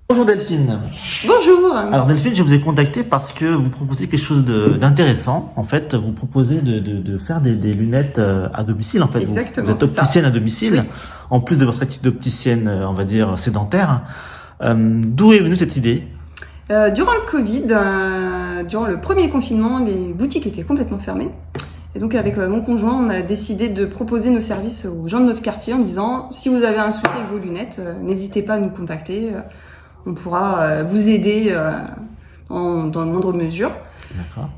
Bonjour Delphine. Bonjour. Alors Delphine, je vous ai contacté parce que vous proposez quelque chose d'intéressant. En fait, vous proposez de faire des lunettes à domicile. En fait, Exactement, vous êtes c'est ça. opticienne à domicile, Oui. en plus de votre activité d'opticienne, on va dire sédentaire. D'où est venue cette idée? Durant le Covid, durant le premier confinement, les boutiques étaient complètement fermées. Et donc avec mon conjoint, on a décidé de proposer nos services aux gens de notre quartier en disant si vous avez un souci avec vos lunettes, n'hésitez pas à nous contacter. On pourra vous aider dans la moindre mesure. D'accord.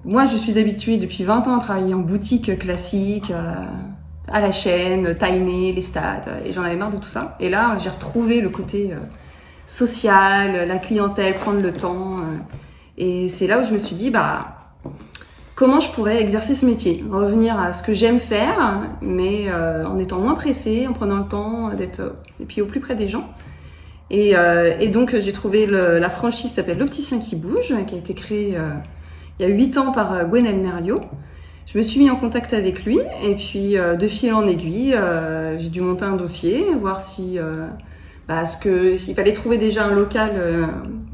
Moi, je suis habituée depuis 20 ans à travailler en boutique classique, à la chaîne, timer les stats, et j'en avais marre de tout ça. Et là, j'ai retrouvé le côté social, la clientèle, prendre le temps. Et c'est là où je me suis dit, comment je pourrais exercer ce métier, revenir à ce que j'aime faire, mais en étant moins pressée, en prenant le temps d'être et puis au plus près des gens. Et donc j'ai trouvé la franchise qui s'appelle L'Opticien qui bouge, qui a été créée il y a 8 ans par Gwenel Merliot. Je me suis mis en contact avec lui et puis de fil en aiguille, j'ai dû monter un dossier, voir si s'il fallait trouver déjà un local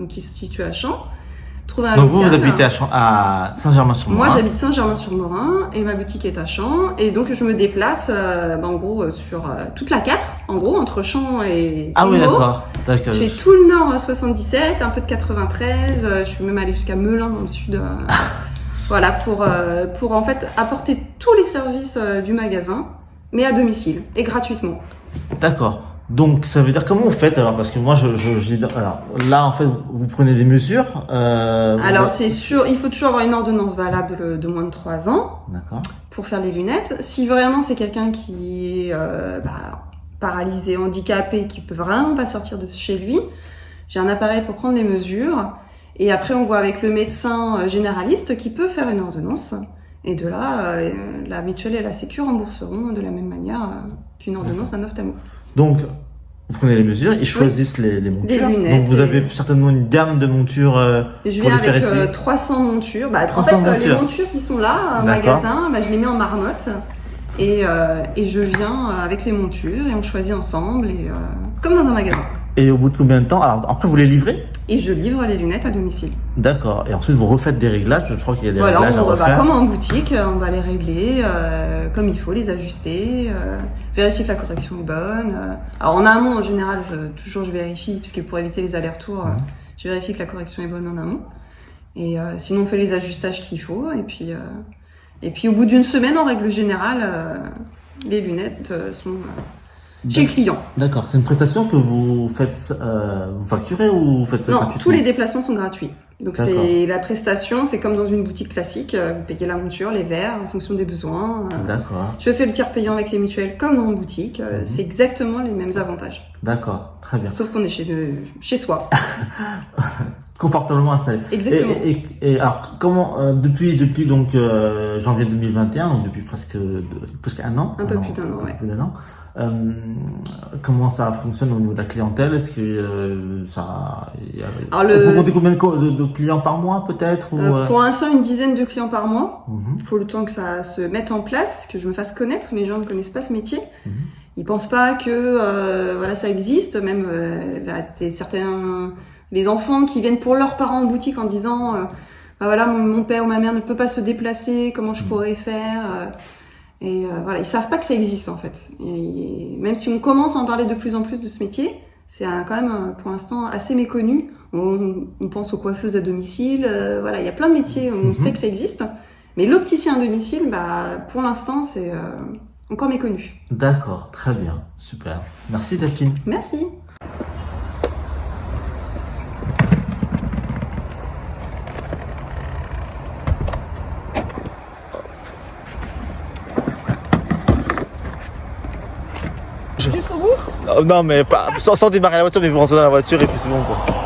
qui se situe à Champs. Donc vous habitez à Saint-Germain-sur-Morin. Moi, j'habite Saint-Germain-sur-Morin et ma boutique est à Champs. Et donc, je me déplace, en gros, sur toute la 4, en gros, entre Champs et Ah oui, Meaux. d'accord. Je fais tout le nord 77, un peu de 93. Je suis même allée jusqu'à Melun dans le sud. Voilà, pour en fait apporter tous les services du magasin, mais à domicile et gratuitement. D'accord. Donc, ça veut dire comment vous faites alors? Parce que moi, alors là, en fait, vous prenez des mesures. Alors, c'est sûr, il faut toujours avoir une ordonnance valable de moins de 3 ans. D'accord. Pour faire les lunettes. Si vraiment c'est quelqu'un qui est paralysé, handicapé, qui peut vraiment pas sortir de chez lui, j'ai un appareil pour prendre les mesures. Et après, on voit avec le médecin généraliste qui peut faire une ordonnance. Et de là, la mutuelle et la sécu rembourseront de la même manière qu'une ordonnance d'un ophtalmo. Donc, vous prenez les mesures, ils choisissent les montures. Les lunettes. Donc, vous avez certainement une gamme de montures je pour viens les faire avec essayer. 300 montures. 300 les montures. montures qui sont là au D'accord. magasin, je les mets en marmotte. Et je viens avec les montures et on choisit ensemble, comme dans un magasin. Et au bout de combien de temps? Alors, après, vous les livrez? Et je livre les lunettes à domicile. D'accord. Et ensuite, vous refaites des réglages. Je crois qu'il y a des réglages à refaire. Comme en boutique, on va les régler comme il faut, les ajuster, vérifier que la correction est bonne. Alors en amont, en général, je vérifie, puisque pour éviter les allers-retours, je vérifie que la correction est bonne en amont. Et sinon, on fait les ajustages qu'il faut. Et puis au bout d'une semaine, en règle générale, les lunettes sont chez le client. D'accord. C'est une prestation que vous faites, vous facturez ou vous faites ça gratuitement? Non, tous les déplacements sont gratuits. Donc D'accord. la prestation, c'est comme dans une boutique classique. Vous payez la monture, les verres, en fonction des besoins. D'accord. Je fais le tiers payant avec les mutuelles comme dans une boutique. C'est exactement les mêmes avantages. D'accord. Très bien. Sauf qu'on est chez soi. Confortablement installé. Exactement. Et alors, comment, depuis donc janvier 2021, donc depuis presque un an. Un peu plus d'un an, ouais. Plus d'un an. Comment ça fonctionne au niveau de la clientèle? Est-ce que vous comptez combien de clients par mois peut-être Pour l'instant, une dizaine de clients par mois. Il faut le temps que ça se mette en place, que je me fasse connaître. Les gens ne connaissent pas ce métier. Ils pensent pas que ça existe. Même les enfants qui viennent pour leurs parents en boutique en disant mon père ou ma mère ne peut pas se déplacer, comment je pourrais faire ils savent pas que ça existe en fait. Et même si on commence à en parler de plus en plus de ce métier, c'est quand même pour l'instant assez méconnu. On pense aux coiffeuses à domicile, il y a plein de métiers où on sait que ça existe, mais l'opticien à domicile, pour l'instant, c'est encore méconnu. D'accord, très bien, super. Merci Delphine. Merci. Jusqu'au bout? Non, mais pas sans démarrer la voiture, mais vous rentrez dans la voiture et puis c'est bon quoi.